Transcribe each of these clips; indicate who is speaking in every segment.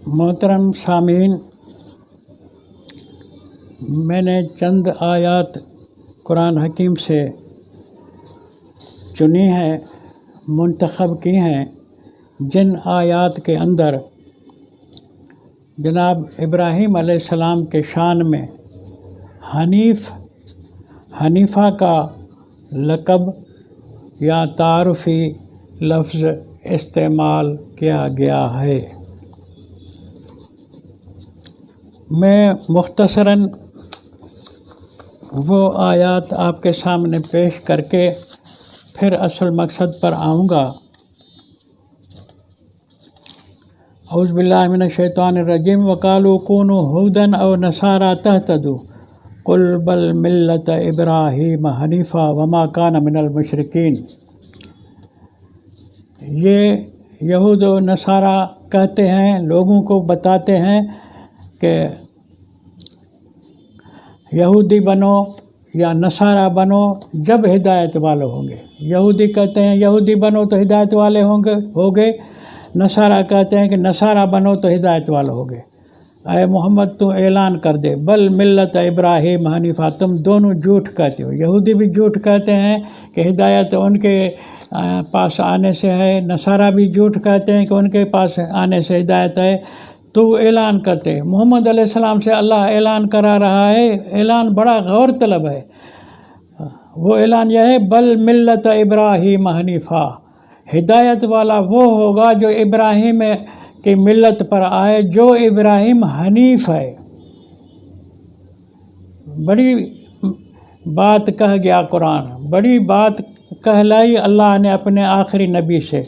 Speaker 1: محترم سامعین، میں نے چند آیات قرآن حکیم سے چنی ہیں، منتخب کی ہیں، جن آیات کے اندر جناب ابراہیم علیہ السلام کے شان میں حنیفہ کا لقب یا تعارفی لفظ استعمال کیا گیا ہے۔ میں مختصراً وہ آیات آپ کے سامنے پیش کر کے پھر اصل مقصد پر آؤں گا۔ اعوذ باللہ من الشیطان الرجیم وقالوا کونوا ھودا او نصارا تہتدوا قل بل ملۃ ابراہیم حنیفا وما کان من المشرکین۔ یہ یہود و نصارہ کہتے ہیں، لوگوں کو بتاتے ہیں کہ یہودی بنو یا نصارہ بنو جب ہدایت والے ہوں گے۔ یہودی کہتے ہیں یہودی بنو تو ہدایت والے ہوگے، نصارہ کہتے ہیں کہ نصارہ بنو تو ہدایت والے ہوگے۔ اے محمد تو اعلان کر دے، بل ملت ابراہیم حنیفہ، تم دونوں جھوٹ کہتے ہو۔ یہودی بھی جھوٹ کہتے ہیں کہ ہدایت ان کے پاس آنے سے ہے، نصارہ بھی جھوٹ کہتے ہیں کہ ان کے پاس آنے سے ہدایت ہے۔ تو اعلان کرتے، محمد علیہ السلام سے اللہ اعلان کرا رہا ہے، اعلان بڑا غور طلب ہے۔ وہ اعلان یہ ہے، بل ملت ابراہیم حنیفہ، ہدایت والا وہ ہوگا جو ابراہیم کی ملت پر آئے، جو ابراہیم حنیف ہے۔ بڑی بات کہہ گیا قرآن، بڑی بات کہلائی اللہ نے اپنے آخری نبی سے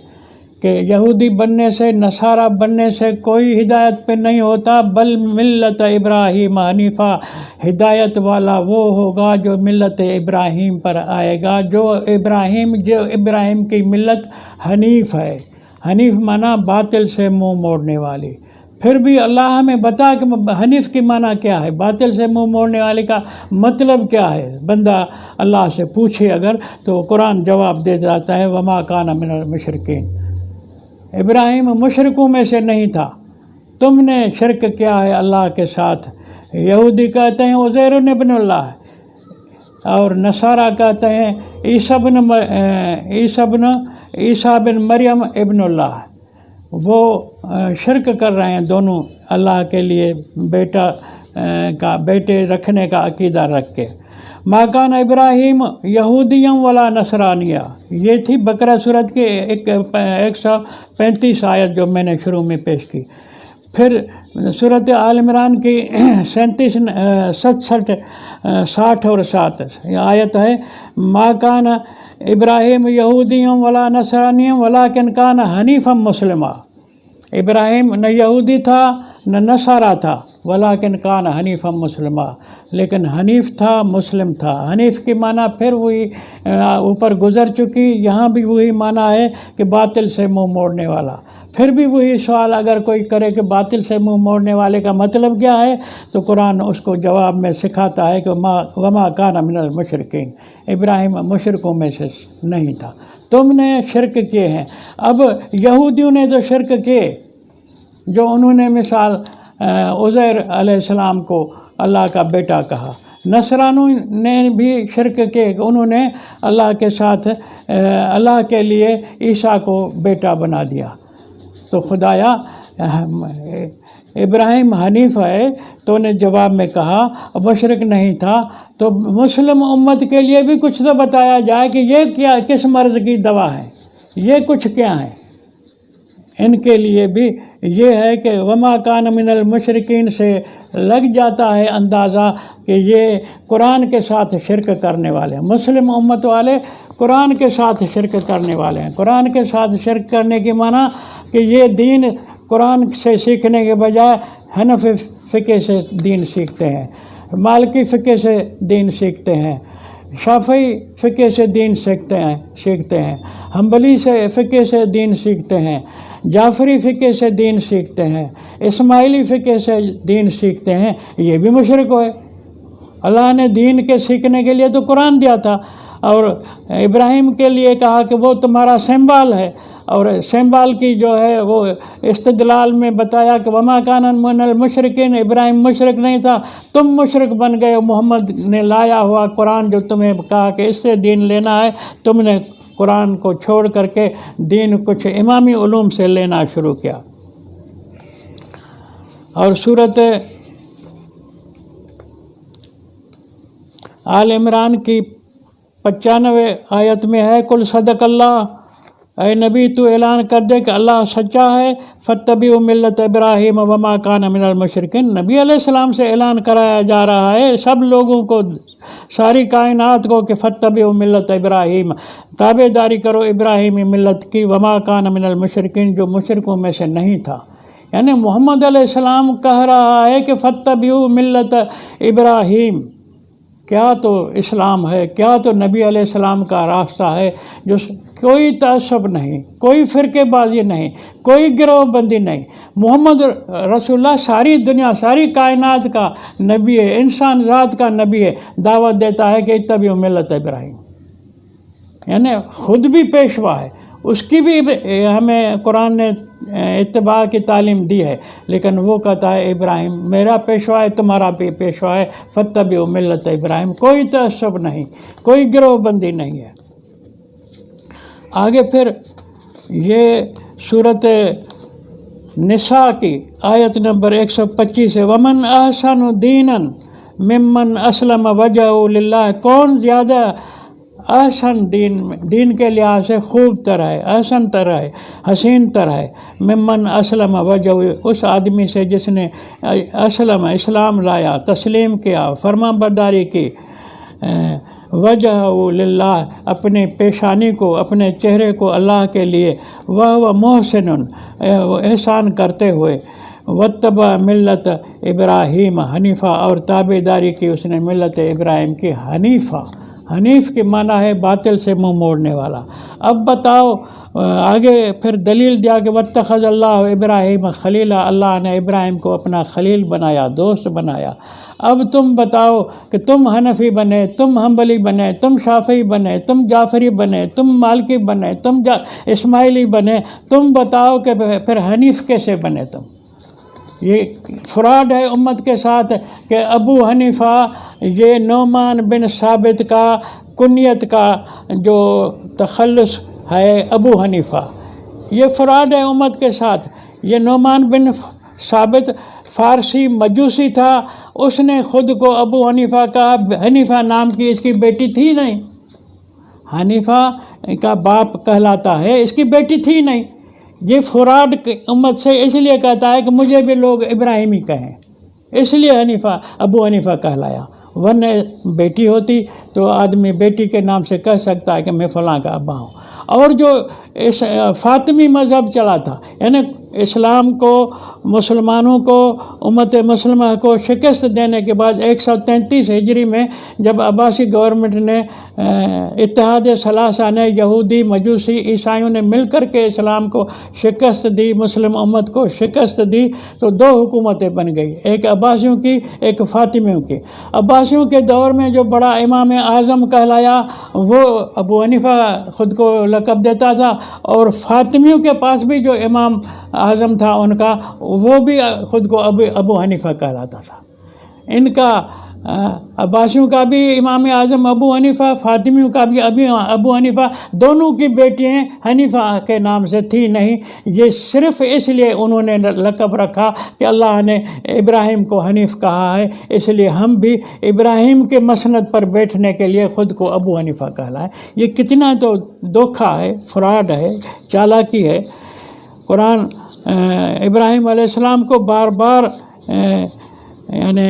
Speaker 1: کہ یہودی بننے سے، نصارہ بننے سے کوئی ہدایت پہ نہیں ہوتا، بل ملت ابراہیم حنیفہ، ہدایت والا وہ ہوگا جو ملت ابراہیم پر آئے گا، جو ابراہیم کی ملت حنیف ہے۔ حنیف معنی باطل سے منہ موڑنے والی۔ پھر بھی اللہ ہمیں بتا کہ حنیف کی معنی کیا ہے، باطل سے منہ موڑنے والے کا مطلب کیا ہے۔ بندہ اللہ سے پوچھے اگر تو قرآن جواب دے جاتا ہے، وما کان من المشرکین، ابراہیم مشرکوں میں سے نہیں تھا۔ تم نے شرک کیا ہے اللہ کے ساتھ۔ یہودی کہتے ہیں عزیر ابن اللہ، اور نصارہ کہتے ہیں عیسیٰ بن مریم ابن اللہ۔ وہ شرک کر رہے ہیں دونوں اللہ کے لیے بیٹے رکھنے کا عقیدہ رکھ کے۔ ما کان ابراہیم یہودیاں ولا نصرانیہ، یہ تھی بقرہ سورت کی 135 آیت جو میں نے شروع میں پیش کی۔ پھر سورت آل عمران کی 37، 67، 60 اور 67 آیت ہے، ما کان ابراہیم یہودیاں ولا نصرانیہ ولکن کان حنیفا مسلما۔ ابراہیم نہ یہودی تھا نہ نصارہ تھا، ولیکن کان حنیفا مسلما، لیکن حنیف تھا، مسلم تھا۔ حنیف کی معنی پھر وہی اوپر گزر چکی، یہاں بھی وہی معنی ہے کہ باطل سے منہ موڑنے والا۔ پھر بھی وہی سوال اگر کوئی کرے کہ باطل سے منہ موڑنے والے کا مطلب کیا ہے، تو قرآن اس کو جواب میں سکھاتا ہے کہ وما کان من المشرکین، ابراہیم مشرکوں میں سے نہیں تھا۔ تم نے شرک کیے ہیں۔ اب یہودیوں نے جو شرک کیے، جو انہوں نے مثال عزیر علیہ السلام کو اللہ کا بیٹا کہا، نصرانوں نے بھی شرک کیے کہ انہوں نے اللہ کے ساتھ اللہ کے لیے عیسیٰ کو بیٹا بنا دیا۔ تو خدایا ابراہیم حنیف ہے، تو نے جواب میں کہا مشرک نہیں تھا، تو مسلم امت کے لیے بھی کچھ تو بتایا جائے کہ یہ کیا، کس مرض کی دوا ہے، یہ کچھ کیا ہے۔ ان کے لیے بھی یہ ہے کہ وما کان من المشرکین سے لگ جاتا ہے اندازہ کہ یہ قرآن کے ساتھ شرک کرنے والے ہیں۔ مسلم امت والے قرآن کے ساتھ شرک کرنے والے ہیں۔ قرآن کے ساتھ شرک کرنے کی معنی کہ یہ دین قرآن سے سیکھنے کے بجائے حنفی فقہ سے دین سیکھتے ہیں، مالکی فقہ سے دین سیکھتے ہیں، شافعی فقہ سے دین سیکھتے ہیں، حنبلی سے فقہ سے دین سیکھتے ہیں، جعفری فقہ سے دین سیکھتے ہیں، اسماعیلی فقہ سے دین سیکھتے ہیں۔ یہ بھی مشرک ہوئے۔ اللہ نے دین کے سیکھنے کے لیے تو قرآن دیا تھا، اور ابراہیم کے لیے کہا کہ وہ تمہارا سمبال ہے، اور سیمبال کی جو ہے وہ استدلال میں بتایا کہ وما کان من المشرکین، ابراہیم مشرک نہیں تھا، تم مشرک بن گئے، محمد نے لایا ہوا قرآن جو تمہیں کہا کہ اس سے دین لینا ہے، تم نے قرآن کو چھوڑ کر کے دین کچھ امامی علوم سے لینا شروع کیا۔ اور صورت آل عمران کی 95 آیت میں ہے کل صدق اللہ، اے نبی تو اعلان کر دے کہ اللہ سچا ہے، فاتبعوا ملت ابراہیم وما کان من المشرکین۔ نبی علیہ السلام سے اعلان کرایا جا رہا ہے سب لوگوں کو، ساری کائنات کو، کہ فاتبعوا ملت ابراہیم، تابع داری کرو ابراہیمی ملت کی، وما کان من المشرکین، جو مشرکوں میں سے نہیں تھا۔ یعنی محمد علیہ السلام کہہ رہا ہے کہ فاتبعوا ملت ابراہیم، کیا تو اسلام ہے، کیا تو نبی علیہ السلام کا راستہ ہے، جو کوئی تعصب نہیں، کوئی فرقے بازی نہیں، کوئی گروہ بندی نہیں۔ محمد رسول اللہ ساری دنیا، ساری کائنات کا نبی ہے، انسان ذات کا نبی ہے، دعوت دیتا ہے کہ اتبعوا ملت ابراہیم، یعنی خود بھی پیشوا ہے، اس کی بھی ہمیں قرآن نے اتباع کی تعلیم دی ہے، لیکن وہ کہتا ہے ابراہیم میرا پیشوا ہے، تمہارا بھی پیشوا ہے، فاتبعوا ملت ابراہیم، کوئی تعصب نہیں، کوئی گروہ بندی نہیں ہے۔ آگے پھر یہ صورت نساء کی آیت نمبر 125 ہے، ومن احسن دینا ممن اسلم وجہہ للہ، کون زیادہ احسن دین کے لحاظ سے خوب تر ہے، احسن تر ہے، حسین تر ہے، ممن اسلم وجہ، اس آدمی سے جس نے اسلام لایا، تسلیم کیا، فرما برداری کی، وجہ للہ، اپنے پیشانی کو، اپنے چہرے کو اللہ کے لیے، وہ محسن، احسان کرتے ہوئے، واتبع ملت ابراہیم حنیفہ، اور تابع داری کی اس نے ملت ابراہیم کی حنیفہ۔ حنیف کے معنی ہے باطل سے منہ موڑنے والا۔ اب بتاؤ آگے پھر دلیل دیا کہ واتخذ اللہ ابراہیم خلیلا، اللہ نے ابراہیم کو اپنا خلیل بنایا، دوست بنایا۔ اب تم بتاؤ کہ تم حنفی بنے، تم حنبلی بنے، تم شافعی بنے، تم جعفری بنے، تم مالکی بنے، تم اسماعیلی بنے، تم بتاؤ کہ پھر حنیف کیسے بنے تم؟ یہ فراڈ ہے امت کے ساتھ کہ ابو حنیفہ یہ نعمان بن ثابت کا کنیت کا جو تخلص ہے ابو حنیفہ، یہ فراڈ ہے امت کے ساتھ۔ یہ نعمان بن ثابت فارسی مجوسی تھا، اس نے خود کو ابو حنیفہ کہا، حنیفہ نام کی اس کی بیٹی تھی نہیں، حنیفہ کا باپ کہلاتا ہے، اس کی بیٹی تھی نہیں۔ یہ فراڈ امت سے اس لیے کہتا ہے کہ مجھے بھی لوگ ابراہیمی کہیں، اس لیے ابو حنیفہ کہلایا، ورنہ بیٹی ہوتی تو آدمی بیٹی کے نام سے کہہ سکتا ہے کہ میں فلاں کا ابا ہوں۔ اور جو اس فاطمی مذہب چلا تھا، یعنی اسلام کو، مسلمانوں کو، امت مسلمہ کو شکست دینے کے بعد 133 ہجری میں جب عباسی گورنمنٹ نے اتحاد ثلاثہ نے، یہودی، مجوسی، عیسائیوں نے مل کر کے اسلام کو شکست دی، مسلم امت کو شکست دی، تو دو حکومتیں بن گئی، ایک عباسیوں کی، ایک فاطمیوں کی۔ عباسیوں کے دور میں جو بڑا امام اعظم کہلایا وہ ابو حنیفہ خود کو لقب دیتا تھا، اور فاطمیوں کے پاس بھی جو امام اعظم تھا ان کا، وہ بھی خود کو ابو حنیفہ کہلاتا تھا۔ ان کا عباسیوں کا بھی امام اعظم ابو حنیفہ، فاطمیوں کا بھی ابو حنیفہ، دونوں کی بیٹیاں حنیفہ کے نام سے تھی نہیں، یہ صرف اس لیے انہوں نے لقب رکھا کہ اللہ نے ابراہیم کو حنیف کہا ہے، اس لیے ہم بھی ابراہیم کے مسند پر بیٹھنے کے لیے خود کو ابو حنیفہ کہلائے۔ یہ کتنا تو دھوکہ ہے، فراڈ ہے، چالاکی ہے۔ قرآن ابراہیم علیہ السلام کو بار بار یعنی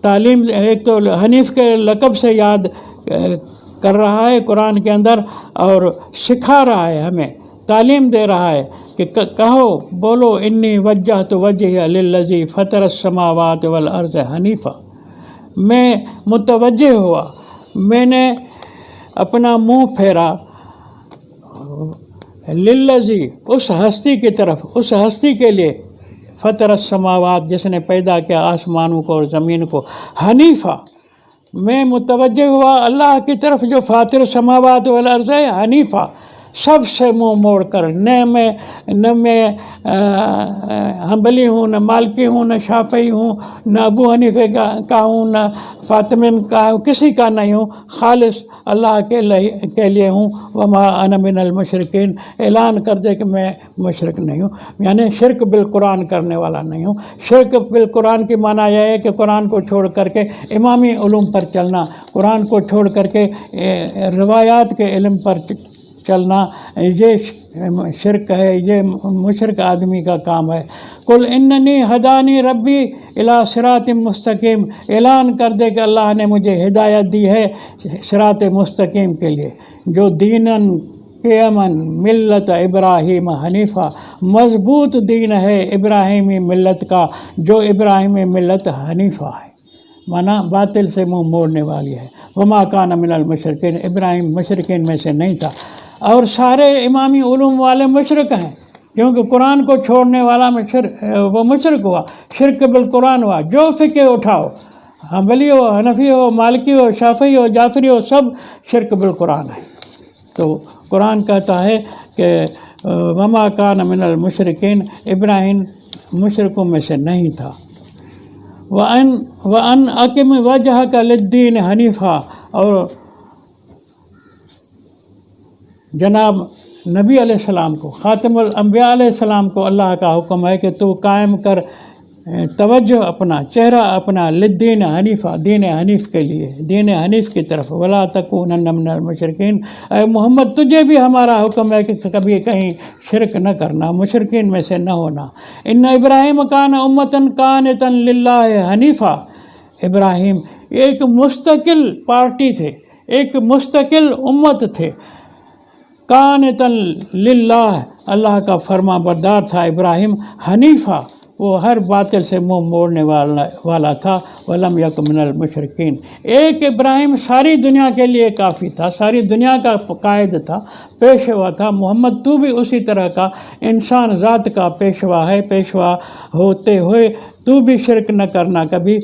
Speaker 1: تعلیم، ایک تو حنیف کے لقب سے یاد کر رہا ہے قرآن کے اندر، اور سکھا رہا ہے، ہمیں تعلیم دے رہا ہے کہ کہو، بولو، انی وجہت وجہی للذی فطر السماوات والارض حنیفہ، میں متوجہ ہوا، میں نے اپنا منہ پھیرا للذی، اس ہستی کی طرف، اس ہستی کے لیے، فطر السماوات، جس نے پیدا کیا آسمانوں کو اور زمین کو، حنیفہ، میں متوجہ ہوا اللہ کی طرف جو فاطر السماوات والارض ہے، حنیفہ، سب سے منہ موڑ کر، نہ میں حنبلی ہوں، نہ مالکی ہوں، نہ شافعی ہوں، نہ ابو حنیفے کا ہوں، نہ فاطمین کا ہوں، کسی کا نہیں ہوں، خالص اللہ کے لیے ہوں۔ وما انا من المشرکین، اعلان کر دے کہ میں مشرک نہیں ہوں، یعنی شرک بالقرآن کرنے والا نہیں ہوں۔ شرک بالقرآن کی معنی یہ ہے کہ قرآن کو چھوڑ کر کے امامی علوم پر چلنا، قرآن کو چھوڑ کر کے روایات کے علم پر چلنا، یہ شرک ہے، یہ مشرک آدمی کا کام ہے۔ قل اننی ہدانی ربی الی صراط مستقیم، اعلان کر دے کہ اللہ نے مجھے ہدایت دی ہے صراط مستقیم کے لیے، جو دیناً قیماً ملت ابراہیم حنیفہ، مضبوط دین ہے ابراہیمی ملت کا، جو ابراہیمی ملت حنیفہ ہے، مانا باطل سے منہ موڑنے والی ہے۔ وما کان من المشرکین، ابراہیم مشرکین میں سے نہیں تھا۔ اور سارے امامی علوم والے مشرک ہیں، کیونکہ قرآن کو چھوڑنے والا وہ مشرک ہوا، شرک بالقرآن ہوا۔ جو فقہ اٹھاؤ، حنبلی ہو، حنفی ہو، مالکی ہو، شافعی ہو، جعفری ہو، سب شرک بالقرآن ہے۔ تو قرآن کہتا ہے کہ وما کان من المشرکین، ابراہیم مشرکوں میں سے نہیں تھا۔ وَأَنْ أَقِمْ وَجْهَكَ لِلدِّينِ حَنِيفًا، اور جناب نبی علیہ السلام کو، خاتم الانبیاء علیہ السلام کو اللہ کا حکم ہے کہ تو قائم کر توجہ اپنا، چہرہ اپنا، للدین حنیفہ، دین حنیف کے لیے، دین حنیف کی طرف۔ ولا تکونن من المشرکین، اے محمد تجھے بھی ہمارا حکم ہے کہ کبھی کہیں شرک نہ کرنا، مشرکین میں سے نہ ہونا۔ ان ابراہیم کان امۃ قانتا للہ حنیفہ، ابراہیم ایک مستقل پارٹی تھے، ایک مستقل امت تھے، قانتا للہ، اللہ کا فرما بردار تھا ابراہیم، حنیفہ، وہ ہر باطل سے منہ موڑنے والا تھا۔ ولم یک من المشرکین، ایک ابراہیم ساری دنیا کے لیے کافی تھا، ساری دنیا کا قائد تھا، پیشوا تھا۔ محمد تو بھی اسی طرح کا انسان ذات کا پیشوا ہے، پیشوا ہوتے ہوئے تو بھی شرک نہ کرنا کبھی۔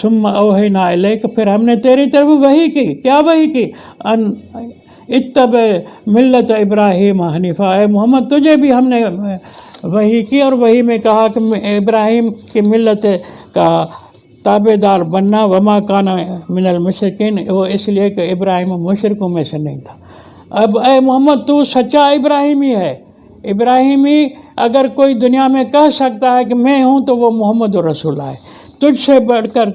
Speaker 1: ثم اوحینا الیک، پھر ہم نے تیری طرف وحی کی، کیا وحی کی؟ ان اتبع ملت ابراہیم حنیفہ، اے محمد تجھے بھی ہم نے وحی کی، اور وحی میں کہا کہ ابراہیم کی ملت کا تابع دار بننا۔ وما کان من المشرکین، وہ اس لیے کہ ابراہیم مشرکوں میں سے نہیں تھا۔ اب اے محمد تو سچا ابراہیمی ہے، ابراہیمی اگر کوئی دنیا میں کہہ سکتا ہے کہ میں ہوں تو وہ محمد رسول اللہ ہے، تجھ سے بڑھ کر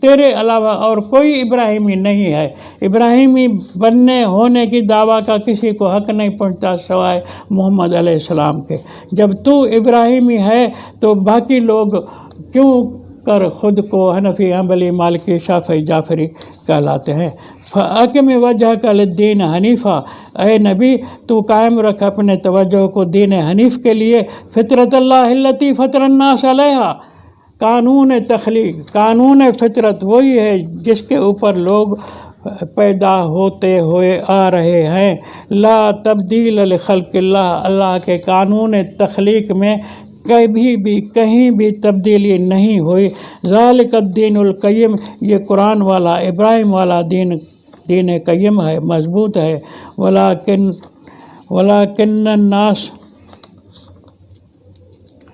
Speaker 1: تیرے علاوہ اور کوئی ابراہیمی نہیں ہے۔ ابراہیمی بننے ہونے کی دعویٰ کا کسی کو حق نہیں پہنچتا سوائے محمد علیہ السلام کے۔ جب تو ابراہیمی ہے تو باقی لوگ کیوں کر خود کو حنفی، حنبلی، مالکی، شافعی، جعفری کہلاتے ہیں۔ فَأَقِمْ وَجْهَكَ لِلدِّينِ حَنِيفًا، اے نبی تو قائم رکھ اپنے توجہ کو دین حنیف کے لیے۔ فطرت اللہ التی فطر الناس علیہا، قانون تخلیق، قانون فطرت وہی ہے جس کے اوپر لوگ پیدا ہوتے ہوئے آ رہے ہیں۔ لا تبدیل لخلق اللہ، اللہ کے قانون تخلیق میں کبھی بھی کہیں بھی تبدیلی نہیں ہوئی۔ ذالک الدین القیم، یہ قرآن والا ابراہیم والا دین قیم ہے، مضبوط ہے۔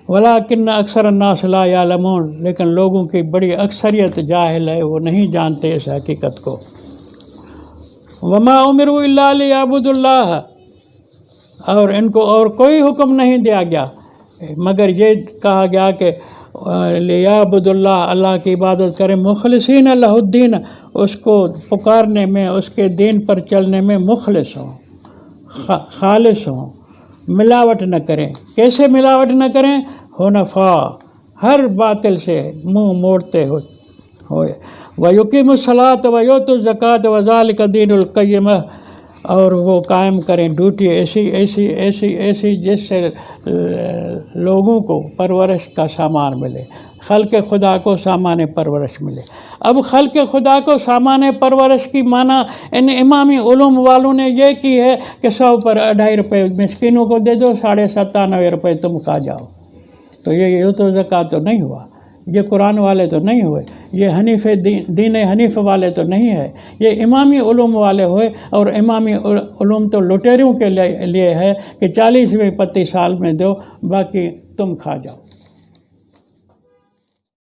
Speaker 1: ولیکن اکثر الناس لا یعلمون، لیکن لوگوں کی بڑی اکثریت جاہل ہے، وہ نہیں جانتے اس حقیقت کو۔ وما امروا الا لیعبدوا اللہ، اور ان کو اور کوئی حکم نہیں دیا گیا مگر یہ کہا گیا کہ لیعبدوا اللہ، اللہ کی عبادت کریں، مخلصین لہ الدین، اس کو پکارنے میں، اس کے دین پر چلنے میں مخلص ہوں، خالص ہوں، ملاوٹ نہ کریں۔ کیسے ملاوٹ نہ کریں؟ حنفاء، ہر باطل سے منہ موڑتے ہوئے۔ وَيُقِيمُوا الصَّلَاةَ وَيُؤْتُوا الزَّكَاةَ وَذَلِكَ دِينُ الْقَيِّمَةِ، اور وہ قائم کریں ڈیوٹی ایسی جس سے لوگوں کو پرورش کا سامان ملے، خلق خدا کو سامان پرورش ملے۔ اب خلق خدا کو سامان پرورش کی معنی ان امامی علوم والوں نے یہ کی ہے کہ 100 پر 2.5 روپے مسکینوں کو دے دو، 97.5 روپے تم کھا جاؤ۔ تو یہ تو زکوٰۃ تو نہیں ہوا، یہ قرآن والے تو نہیں ہوئے، یہ حنیف دین حنیف والے تو نہیں ہے، یہ امامی علوم والے ہوئے، اور امامی علوم تو لٹیروں کے لیے ہے کہ 40ویں پتی سال میں دو، باقی تم کھا جاؤ۔